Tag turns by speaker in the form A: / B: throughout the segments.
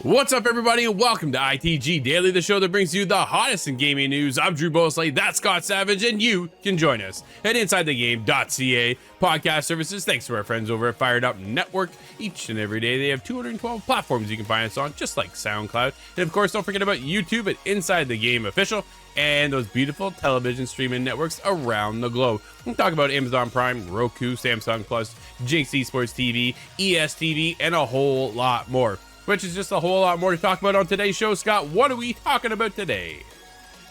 A: What's up, everybody, and welcome to ITG Daily, the show that brings you the hottest in gaming news. I'm Drew Bosley, that's Scott Savage, and you can join us at InsideTheGame.ca podcast services. Thanks to our friends over at Fired Up Network. Each and every day, they have 212 platforms you can find us on, just like SoundCloud. And of course, don't forget about YouTube at Inside the Game Official and those beautiful television streaming networks around the globe. We can talk about Amazon Prime, Roku, Samsung Plus, Jinx Esports TV, ESTV, and a whole lot more. Which is just a whole lot more to talk about on today's show. Scott, what are we talking about today?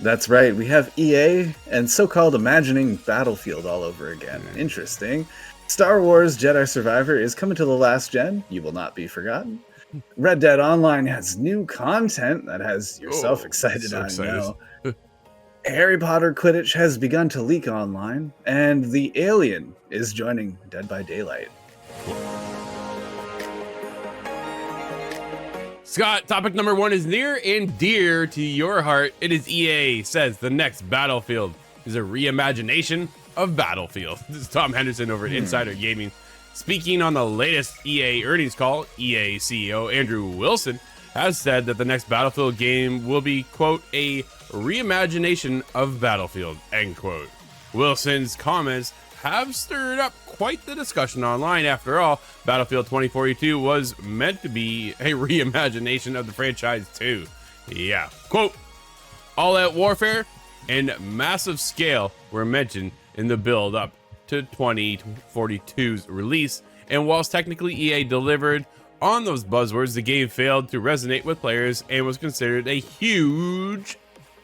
B: That's right. We have EA and so-called imagining Battlefield all over again. Interesting. Star Wars Jedi Survivor is coming to the last gen. You will not be forgotten. Red Dead Online has new content that has yourself excited, I know. Harry Potter Quidditch has begun to leak online, and The Alien is joining Dead by Daylight.
A: Scott, topic number one is near and dear to your heart. It is EA says the next Battlefield is a reimagination of Battlefield. This is Tom Henderson over at Insider Gaming. Speaking on the latest EA earnings call, EA CEO Andrew Wilson has said that the next Battlefield game will be, quote, a reimagination of Battlefield, end quote. Wilson's comments have stirred up quite the discussion online. After all, Battlefield 2042 was meant to be a reimagination of the franchise too. Yeah, quote, all-out warfare and massive scale were mentioned in the build up to 2042's release, and whilst technically EA delivered on those buzzwords, the game failed to resonate with players and was considered a huge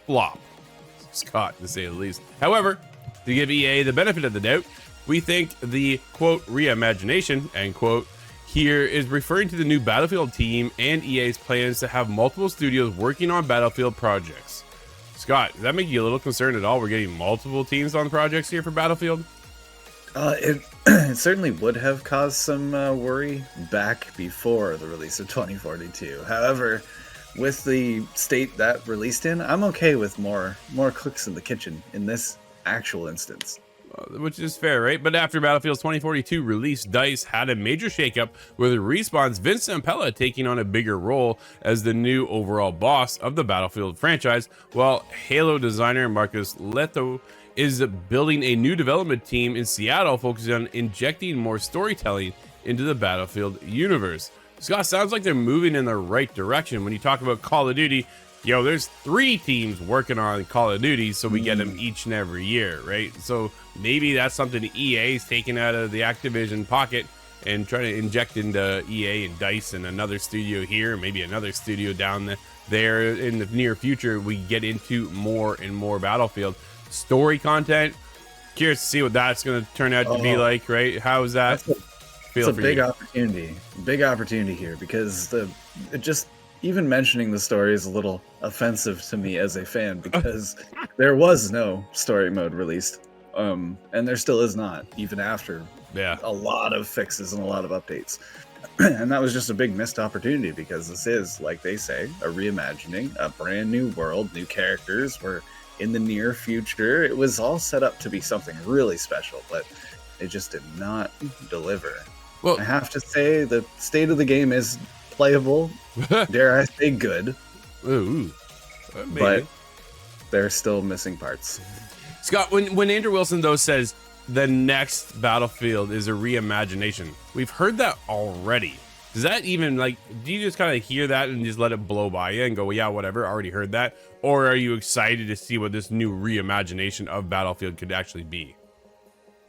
A: flop, Scott, to say the least. However, to give EA the benefit of the doubt, we think the, quote, reimagination, end quote, here is referring to the new Battlefield team and EA's plans to have multiple studios working on Battlefield projects. Scott, does that make you a little concerned at all? We're getting multiple teams on projects here for Battlefield?
B: It certainly would have caused some worry back before the release of 2042. However, with the state that released in, I'm okay with more cooks in the kitchen in this actual instance.
A: Which is fair, right? But after Battlefield's 2042 release, DICE had a major shakeup with Respawn's Vince Zampella taking on a bigger role as the new overall boss of the Battlefield franchise, while Halo designer Marcus Leto is building a new development team in Seattle focusing on injecting more storytelling into the Battlefield universe. Scott, sounds like they're moving in the right direction. When you talk about Call of Duty, there's 3 teams working on Call of Duty, so we get them each and every year, right? So maybe that's something EA is taking out of the Activision pocket and trying to inject into EA and DICE and another studio here, maybe another studio down there in the near future. We get into more and more Battlefield story content. Curious to see what that's going to turn out to be like, right? How is that feel for you?
B: It's a big opportunity here, because even mentioning the story is a little offensive to me as a fan, because there was no story mode released, and there still is not, even after a lot of fixes and a lot of updates. And that was just a big missed opportunity, because this is, like they say, a reimagining, a brand new world, new characters. We're in the near future. It was all set up to be something really special, but it just did not deliver. Well, I have to say, the state of the game is playable, dare I say good.
A: Ooh,
B: but they're still missing parts.
A: Scott, when Andrew Wilson though says the next Battlefield is a reimagination, we've heard that already. Does that even, do you just kind of hear that and just let it blow by you and go, well, yeah, whatever, already heard that? Or are you excited to see what this new reimagination of Battlefield could actually be?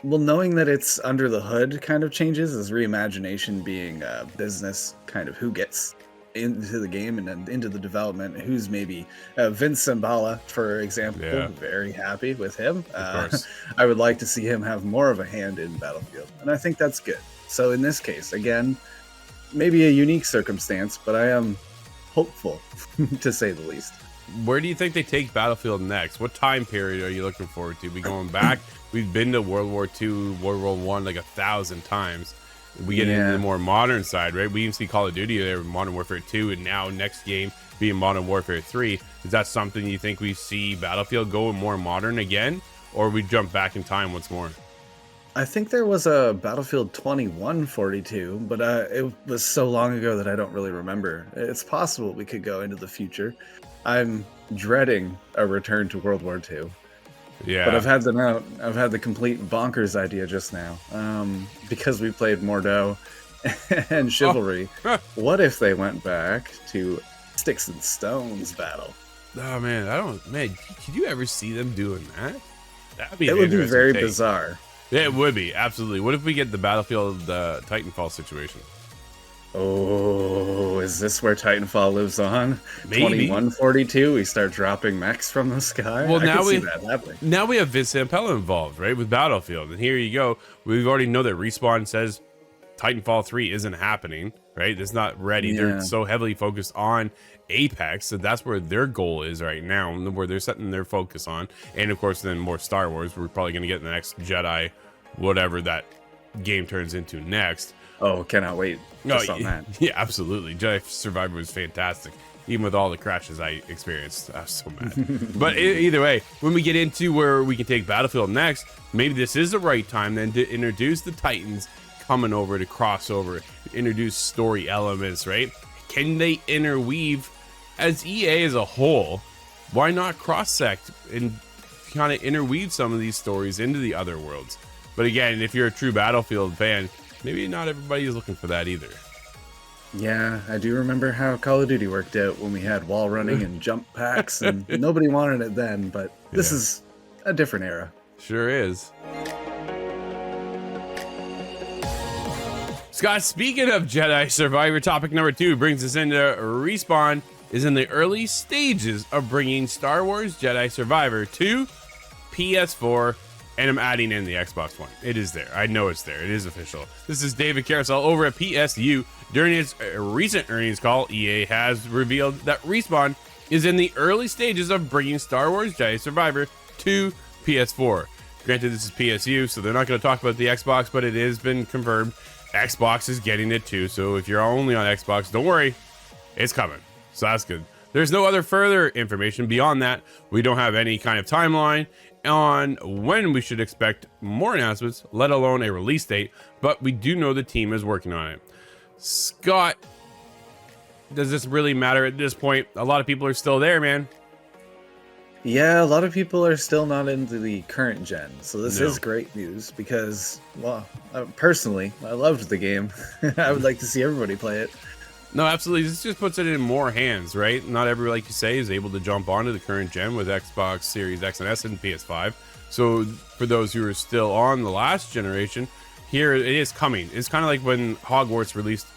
B: Well, knowing that it's under the hood kind of changes, as reimagination being business, kind of who gets into the game and then into the development, who's maybe Vince Zampella, for example. Very happy with him.
A: Of course.
B: I would like to see him have more of a hand in Battlefield, and I think that's good. So in this case, again, maybe a unique circumstance, but I am hopeful, to say the least.
A: Where do you think they take Battlefield next? What time period are you looking forward to? We going back? We've been to World War II, World War I 1,000 times. We get into the more modern side, right? We even see Call of Duty there, Modern Warfare 2, and now next game being Modern Warfare 3. Is that something you think we see Battlefield going more modern again, or we jump back in time once more?
B: I think there was a Battlefield 2142, but it was so long ago that I don't really remember. It's possible we could go into the future. I'm dreading a return to World War II.
A: Yeah.
B: But I've had the complete bonkers idea just now. Because we played Mordo and Chivalry.
A: Oh.
B: What if they went back to Sticks and Stones battle?
A: Oh man, could you ever see them doing that? That'd be
B: It would be very bizarre.
A: Yeah, it would be, absolutely. What if we get the Battlefield Titanfall situation?
B: Oh, is this where Titanfall lives on?
A: Maybe.
B: 2142, we start dropping mechs from the sky?
A: Well,
B: I could see that happening.
A: Now we have Vince Zampella involved, right, with Battlefield. And here you go. We've already know that Respawn says Titanfall 3 isn't happening, right? It's not ready.
B: Yeah.
A: They're so heavily focused on Apex, so that's where their goal is right now, where they're setting their focus on. And of course, then more Star Wars. We're probably going to get the next Jedi, whatever that game turns into next.
B: Oh, cannot wait just on that.
A: Yeah, absolutely. Jedi Survivor was fantastic. Even with all the crashes I experienced, I was so mad. But either way, when we get into where we can take Battlefield next, maybe this is the right time then to introduce the Titans coming over to crossover, introduce story elements, right? Can they interweave as EA as a whole? Why not cross-sect and kind of interweave some of these stories into the other worlds? But again, if you're a true Battlefield fan, maybe not everybody is looking for that either.
B: Yeah, I do remember how Call of Duty worked out when we had wall running and jump packs, and nobody wanted it then, but this is a different era.
A: Sure is. Scott, speaking of Jedi Survivor, topic number 2 brings us into Respawn is in the early stages of bringing Star Wars Jedi Survivor to PS4, and I'm adding in the Xbox One. It is there. I know it's there. It is official. This is David Carousel over at PSU. During its recent earnings call, EA has revealed that Respawn is in the early stages of bringing Star Wars Jedi Survivor to PS4. Granted, this is PSU, so they're not going to talk about the Xbox, but it has been confirmed Xbox is getting it too. So if you're only on Xbox, don't worry, it's coming. So that's good. There's no other further information beyond that. We don't have any kind of timeline on when we should expect more announcements, let alone a release date, but we do know the team is working on it. Scott, does this really matter at this point? A lot of people are still there, man.
B: Yeah, a lot of people are still not into the current gen, so this is great news because, well, personally, I loved the game. I would like to see everybody play it.
A: No, absolutely. This just puts it in more hands, right? Not everybody, like you say, is able to jump onto the current gen with Xbox Series X and S and PS5. So for those who are still on the last generation, here it is coming. It's kind of like when Hogwarts released,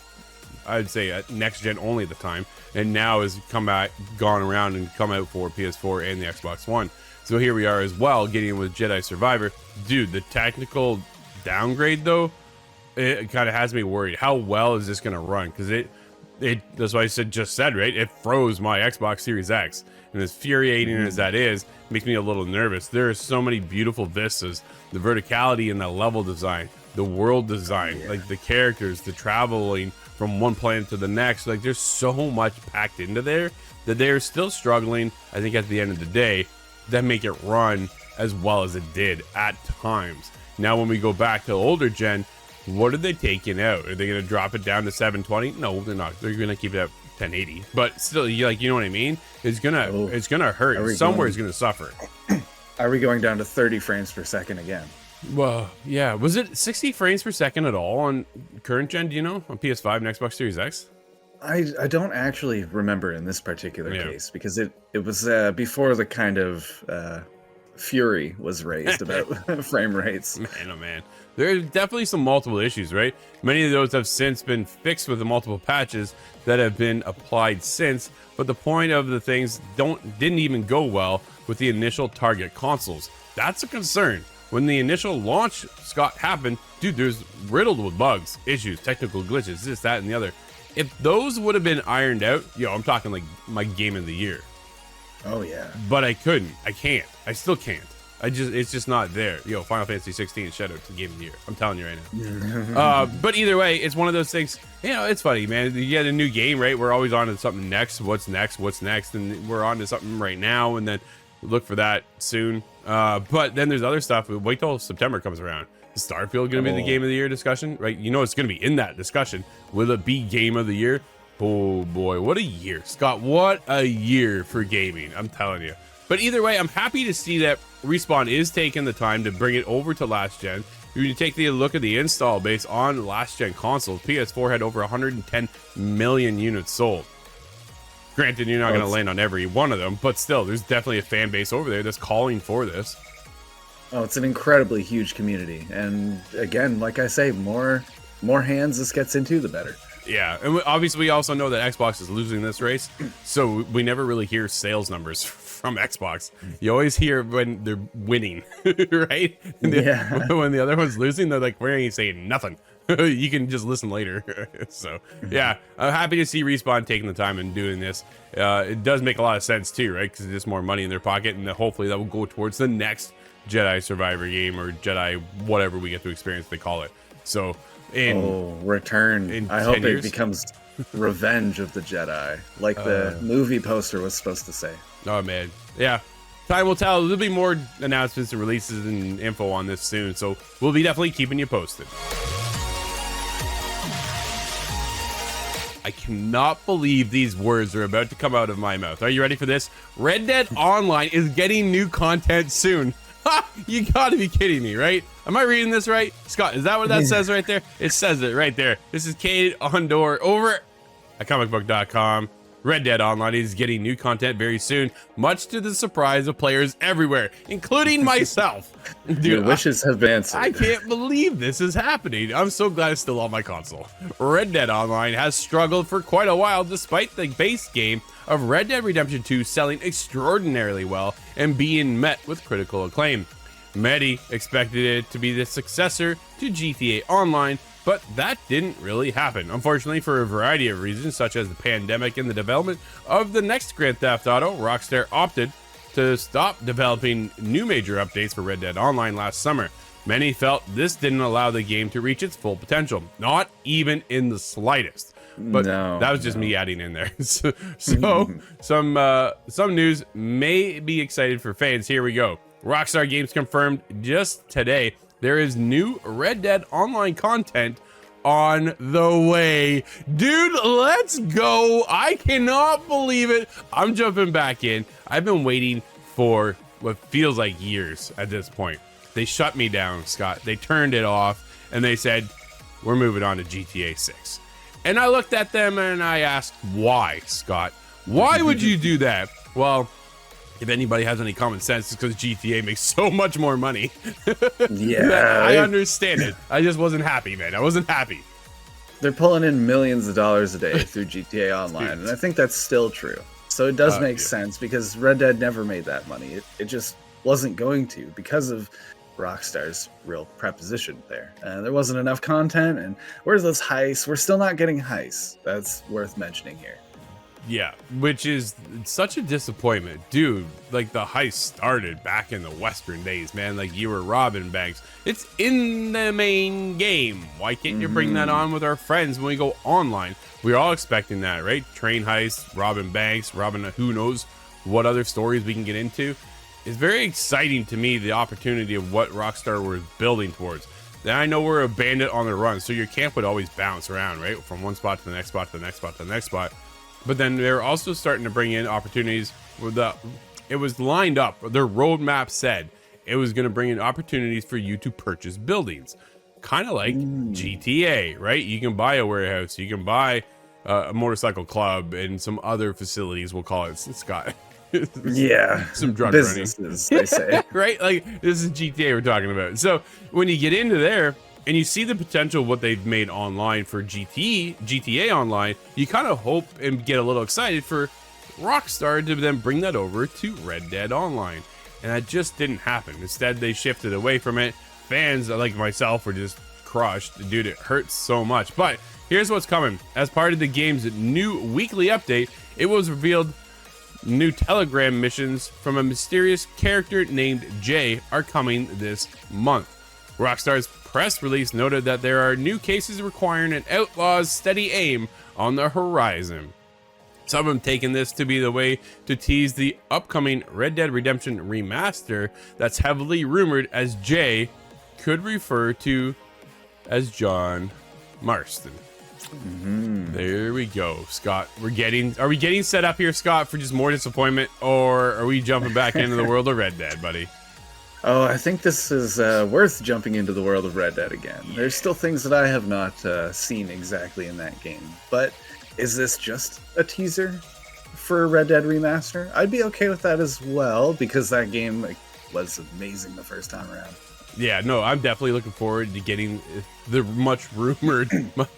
A: I'd say, at next gen only at the time, and now has gone around and come out for PS4 and the Xbox One. So here we are as well, getting with Jedi Survivor. Dude, the technical downgrade though, it kind of has me worried. How well is this going to run? Because that's why I just said, right? It froze my Xbox Series X. And as infuriating as that is, it makes me a little nervous. There are so many beautiful vistas, the verticality in the level design, the world design, like the characters, the traveling from one planet to the next. Like there's so much packed into there that they're still struggling, I think, at the end of the day, to make it run as well as it did at times. Now, when we go back to older gen, what are they taking out? Are they going to drop it down to 720? No, they're not. They're going to keep it at 1080. But still, you know what I mean? It's gonna hurt. Somewhere's going to suffer.
B: Are we going down to 30 frames per second again?
A: Well, yeah. Was it 60 frames per second at all on current gen? Do you know, on PS5 and Xbox Series X?
B: I don't actually remember in this particular case because it was before the kind of fury was raised about frame rates.
A: Man, oh man. There's definitely some multiple issues, right? Many of those have since been fixed with the multiple patches that have been applied since, but the point of the things didn't even go well with the initial target consoles. That's a concern. When the initial launch, Scott, happened, dude, there's riddled with bugs, issues, technical glitches, this, that, and the other. If those would have been ironed out, I'm talking like my game of the year.
B: Oh yeah.
A: But I couldn't. I can't. I still can't. It's just not there. Final Fantasy 16 shout out to Game of the Year. I'm telling you right now. But either way, it's one of those things. It's funny, man. You get a new game, right? We're always on to something next. What's next? And we're on to something right now, and then look for that soon. But then there's other stuff. We wait till September comes around. Is Starfield going to be the game of the year discussion, right? You know, it's going to be in that discussion. Will it be game of the year? Oh boy, what a year, Scott. What a year for gaming, I'm telling you. But either way, I'm happy to see that Respawn is taking the time to bring it over to last gen. When you take a look at the install base on last gen consoles, PS4 had over 110 million units sold. Granted, you're not going to land on every one of them, but still, there's definitely a fan base over there that's calling for this.
B: Oh, it's an incredibly huge community. And again, like I say, more hands this gets into, the better.
A: Yeah, and obviously we also know that Xbox is losing this race, so we never really hear sales numbers from Xbox. You always hear when they're winning, right?
B: Yeah.
A: When the other one's losing, they're like, we ain't saying nothing. You can just listen later. So yeah, I'm happy to see Respawn taking the time and doing this. It does make a lot of sense too, right? Because it's more money in their pocket, and hopefully that will go towards the next Jedi Survivor game, or Jedi whatever we get to experience they call it. So
B: Return. I hope it becomes Revenge of the Jedi, like the movie poster was supposed to say.
A: Oh man, yeah. Time will tell. There'll be more announcements and releases and info on this soon, so we'll be definitely keeping you posted. I cannot believe these words are about to come out of my mouth. Are you ready for this? Red Dead Online is getting new content soon. Ha! You gotta be kidding me, right? Am I reading this right? Scott, is that what that says right there? It says it right there. This is Cade Ondor over at comicbook.com. Red Dead Online is getting new content very soon, much to the surprise of players everywhere, including myself. Dude,
B: your wishes have been answered.
A: I can't believe this is happening. I'm so glad it's still on my console. Red Dead Online has struggled for quite a while, despite the base game of Red Dead Redemption 2 selling extraordinarily well and being met with critical acclaim. Many expected it to be the successor to GTA Online, but that didn't really happen. Unfortunately, for a variety of reasons, such as the pandemic and the development of the next Grand Theft Auto, Rockstar opted to stop developing new major updates for Red Dead Online last summer. Many felt this didn't allow the game to reach its full potential, not even in the slightest. But that was just me adding in there. So some news may be excited for fans. Here we go. Rockstar Games confirmed just today there is new Red Dead Online content on the way. Dude, let's go. I cannot believe it. I'm jumping back in. I've been waiting for what feels like years at this point. They shut me down, Scott. They turned it off and they said, we're moving on to GTA 6. And I looked at them and I asked, why, Scott? Why would you do that? Well, if anybody has any common sense, it's because GTA makes so much more money.
B: Yeah.
A: I understand it. I just wasn't happy, man. I wasn't happy.
B: They're pulling in millions of dollars a day through GTA Online, and I think that's still true. So it does make sense, because Red Dead never made that money. It just wasn't going to, because of Rockstar's real preposition there. There wasn't enough content, and where's those heists? We're still not getting heists. That's worth mentioning here.
A: Yeah, which is such a disappointment. Dude, like the heist started back in the Western days, man. Like you were robbing banks. It's in the main game. Why can't you bring that on with our friends when we go online? We're all expecting that, right? Train heists, robbing banks, robbing who knows what other stories we can get into. It's very exciting to me, the opportunity of what Rockstar was building towards. Then I know we're a bandit on the run, so your camp would always bounce around, right? From one spot to the next spot to the next spot to the next spot. But then they're also starting to bring in opportunities with it was lined up. Their roadmap said it was going to bring in opportunities for you to purchase buildings, kind of like GTA, right? You can buy a warehouse, you can buy a motorcycle club, and some other facilities. We'll call it, Scott.
B: Yeah,
A: some drug
B: businesses,
A: running.
B: They say.
A: Right? Like this is GTA we're talking about. So when you get into there, and you see the potential of what they've made online for GTA Online, you kind of hope and get a little excited for Rockstar to then bring that over to Red Dead Online. And that just didn't happen. Instead, they shifted away from it. Fans like myself were just crushed. Dude, it hurts so much. But here's what's coming. As part of the game's new weekly update, it was revealed new Telegram missions from a mysterious character named Jay are coming this month. Rockstar's press release noted that there are new cases requiring an outlaw's steady aim on the horizon. Some have taken this to be the way to tease the upcoming Red Dead Redemption remaster that's heavily rumored as Jay could refer to as John Marston. There we go, Scott. Are we getting set up here, Scott, for just more disappointment, or are we jumping back into the world of Red Dead, buddy?
B: Oh, I think this is worth jumping into the world of Red Dead again. Yeah. There's still things that I have not seen exactly in that game. But is this just a teaser for Red Dead Remaster? I'd be okay with that as well, because that game was amazing the first time around.
A: Yeah, no, I'm definitely looking forward to getting the much rumored,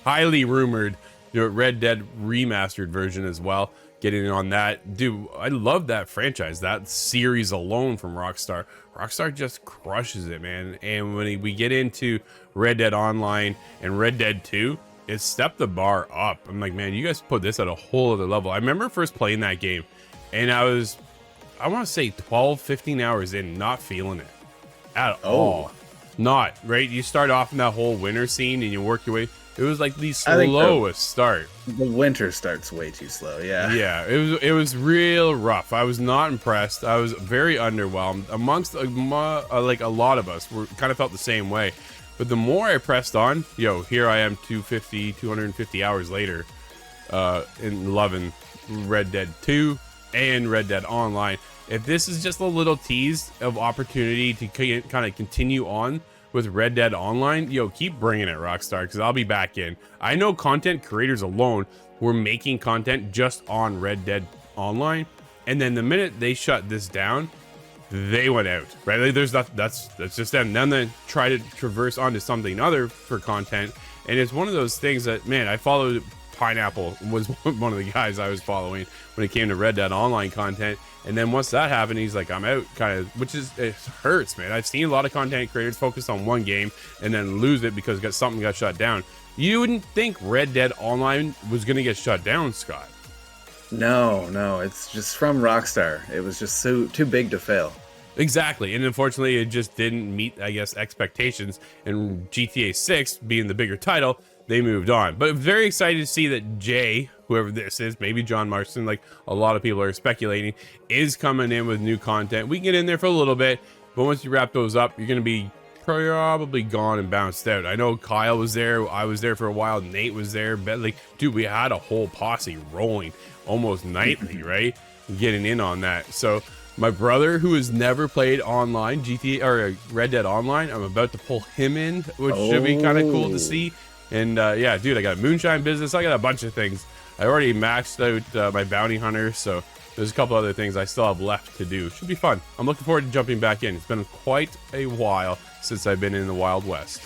A: highly rumored, Red Dead Remastered version as well. Getting in on that. Dude, I love that franchise, that series alone from Rockstar. Rockstar just crushes it, man. And when we get into Red Dead Online and Red Dead 2, it stepped the bar up. I'm like, man, you guys put this at a whole other level. I remember first playing that game, and I want to say 12, 15 hours in, not feeling it at all. Not, right? You start off in that whole winter scene and you work your way. It was like the slowest start.
B: The winter starts way too slow, yeah.
A: Yeah, it was real rough. I was not impressed. I was very underwhelmed. Amongst like a lot of us, we kind of felt the same way. But the more I pressed on, here I am 250 hours later, in loving Red Dead 2 and Red Dead Online. If this is just a little tease of opportunity to kind of continue on with Red Dead Online, keep bringing it, Rockstar, because I'll be back in. I know content creators alone were making content just on Red Dead Online, and then the minute they shut this down, they went out, right? Like, there's that's just them. Then they try to traverse onto something other for content, and it's one of those things that, man, I followed. Pineapple was one of the guys I was following when it came to Red Dead Online content, and then once that happened, he's like, I'm out, kind of, which is, it hurts, man. I've seen a lot of content creators focus on one game and then lose it because something got shut down. You wouldn't think Red Dead Online was going to get shut down, Scott.
B: No, it's just from Rockstar. It was just too big to fail.
A: Exactly, and unfortunately it just didn't meet, I guess, expectations, and GTA 6 being the bigger title, they moved on. But very excited to see that Jay, whoever this is, maybe John Marston, like a lot of people are speculating, is coming in with new content. We can get in there for a little bit, but once you wrap those up, you're going to be probably gone and bounced out. I know Kyle was there, I was there for a while, Nate was there, but like, dude, we had a whole posse rolling almost nightly, right? Getting in on that. So my brother, who has never played online GTA or Red Dead Online, I'm about to pull him in, which should be kind of cool to see. And yeah, dude, I got a moonshine business. I got a bunch of things. I already maxed out my bounty hunter, so there's a couple other things I still have left to do. Should be fun. I'm looking forward to jumping back in. It's been quite a while since I've been in the Wild West.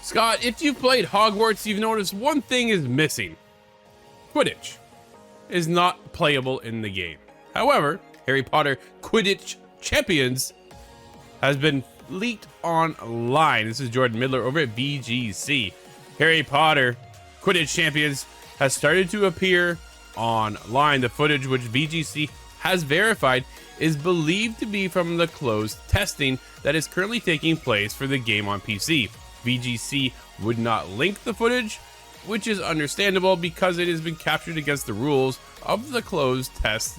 A: Scott, if you've played Hogwarts, you've noticed one thing is missing. Quidditch is not playable in the game. However, Harry Potter Quidditch Champions has been leaked online. This is Jordan Midler over at VGC. Harry Potter Quidditch Champions has started to appear online. The footage, which VGC has verified, is believed to be from the closed testing that is currently taking place for the game on PC. VGC would not link the footage, which is understandable because it has been captured against the rules of the closed test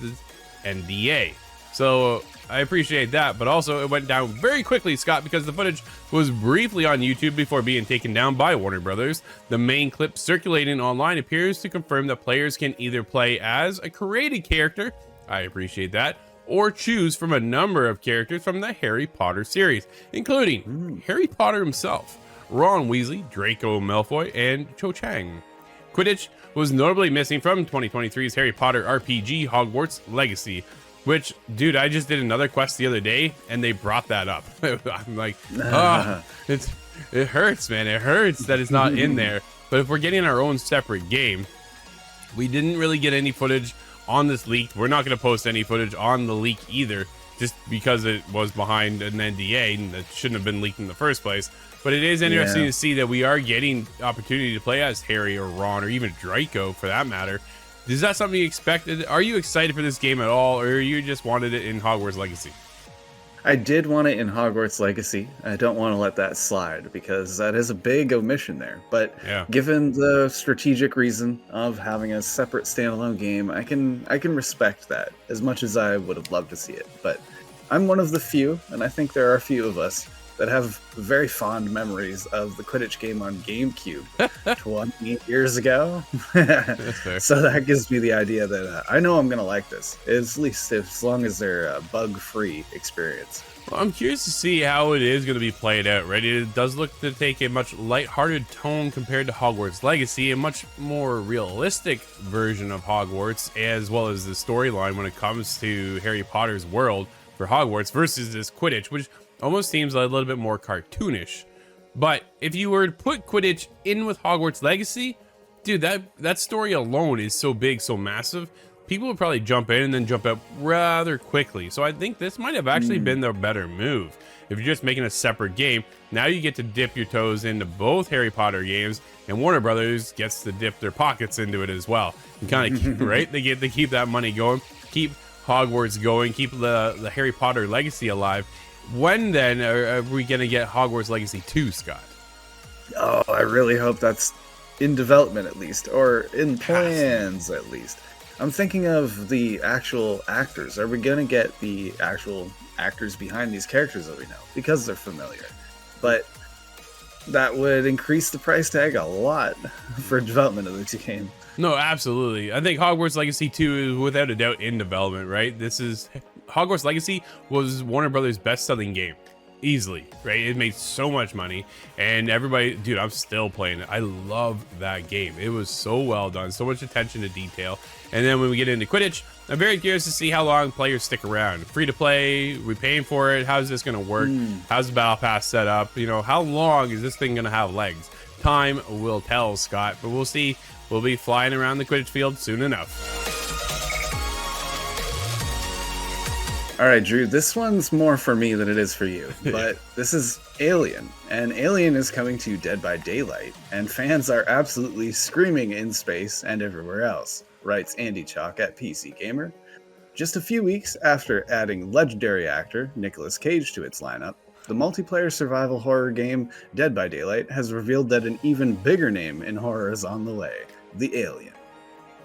A: NDA. So I appreciate that, but also it went down very quickly, Scott, because the footage was briefly on YouTube before being taken down by Warner Brothers. The main clip circulating online appears to confirm that players can either play as a created character, I appreciate that, or choose from a number of characters from the Harry Potter series, including Harry Potter himself, Ron Weasley, Draco Malfoy, and Cho Chang. Quidditch was notably missing from 2023's Harry Potter RPG Hogwarts Legacy, which, dude, I just did another quest the other day and they brought that up. I'm like, it hurts, man. It hurts that it's not in there. But if we're getting our own separate game, we didn't really get any footage on this leak. We're not going to post any footage on the leak either, just because it was behind an NDA and it shouldn't have been leaked in the first place. But it is interesting to see that we are getting opportunity to play as Harry or Ron or even Draco for that matter. Is that something you expected? Are you excited for this game at all, or you just wanted it in Hogwarts Legacy?
B: I did want it in Hogwarts Legacy. I don't want to let that slide because that is a big omission there. But given the strategic reason of having a separate standalone game, I can respect that as much as I would have loved to see it. But I'm one of the few, and I think there are a few of us, that have very fond memories of the Quidditch game on GameCube 20 years ago.
A: That's fair.
B: So that gives me the idea that I know I'm going to like this, at least as long as they're a bug-free experience.
A: Well, I'm curious to see how it is going to be played out, right? It does look to take a much lighthearted tone compared to Hogwarts Legacy, a much more realistic version of Hogwarts, as well as the storyline when it comes to Harry Potter's world for Hogwarts versus this Quidditch, which almost seems a little bit more cartoonish. But if you were to put Quidditch in with Hogwarts Legacy, dude, that story alone is so big, so massive, people would probably jump in and then jump out rather quickly. So I think this might have actually been the better move. If you're just making a separate game, now you get to dip your toes into both Harry Potter games, and Warner Brothers gets to dip their pockets into it as well. And kind of, right? They get to keep that money going, keep Hogwarts going, keep the Harry Potter legacy alive. When then are we going to get Hogwarts Legacy 2, Scott?
B: Oh, I really hope that's in development at least, or in plans at least. I'm thinking of the actual actors. Are we going to get the actual actors behind these characters that we know? Because they're familiar. But that would increase the price tag a lot for development of the two games.
A: No, absolutely. I think Hogwarts Legacy 2 is without a doubt in development, right? Hogwarts Legacy was Warner Brothers' best-selling game. Easily, right? It made so much money, and everybody, dude, I'm still playing it. I love that game. It was so well done, so much attention to detail. And then when we get into Quidditch, I'm very curious to see how long players stick around. Free to play, we paying for it? How's this going to work? How's the battle pass set up? You know, how long is this thing going to have legs? Time will tell, Scott, but we'll see. We'll be flying around the Quidditch field soon enough.
B: All right, Drew, this one's more for me than it is for you, but this is Alien, and Alien is coming to Dead by Daylight, and fans are absolutely screaming in space and everywhere else, writes Andy Chalk at PC Gamer. Just a few weeks after adding legendary actor Nicolas Cage to its lineup, the multiplayer survival horror game Dead by Daylight has revealed that an even bigger name in horror is on the way, the Alien.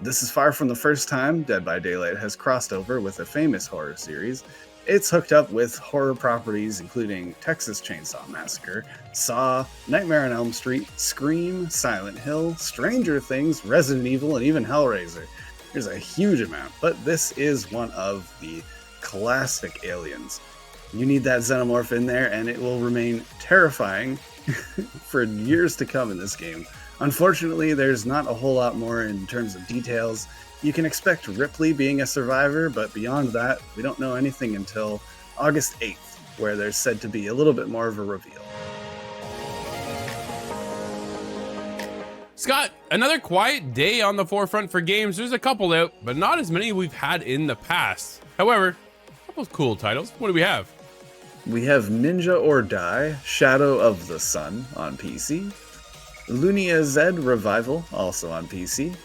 B: This is far from the first time Dead by Daylight has crossed over with a famous horror series. It's hooked up with horror properties including Texas Chainsaw Massacre, Saw, Nightmare on Elm Street, Scream, Silent Hill, Stranger Things, Resident Evil, and even Hellraiser. There's a huge amount, but this is one of the classic aliens. You need that xenomorph in there, and it will remain terrifying for years to come in this game. Unfortunately, there's not a whole lot more in terms of details. You can expect Ripley being a survivor, but beyond that, we don't know anything until August 8th, where there's said to be a little bit more of a reveal.
A: Scott, another quiet day on the forefront for games. There's a couple out, but not as many we've had in the past. However, a couple of cool titles. What do we have?
B: We have Ninja or Die, Shadow of the Sun on PC, Lunia Z Revival, also on PC,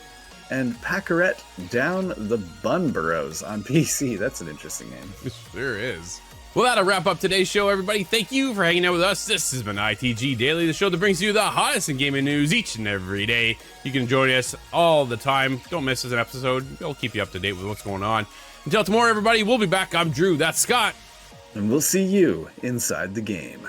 B: and Pacaret Down the Bun Burrows on PC. That's an interesting name.
A: It sure is. Well, that'll wrap up today's show, everybody. Thank you for hanging out with us. This has been ITG Daily, the show that brings you the hottest in gaming news each and every day. You can join us all the time. Don't miss an episode. We'll keep you up to date with what's going on. Until tomorrow, everybody, we'll be back. I'm Drew. That's Scott.
B: And we'll see you inside the game.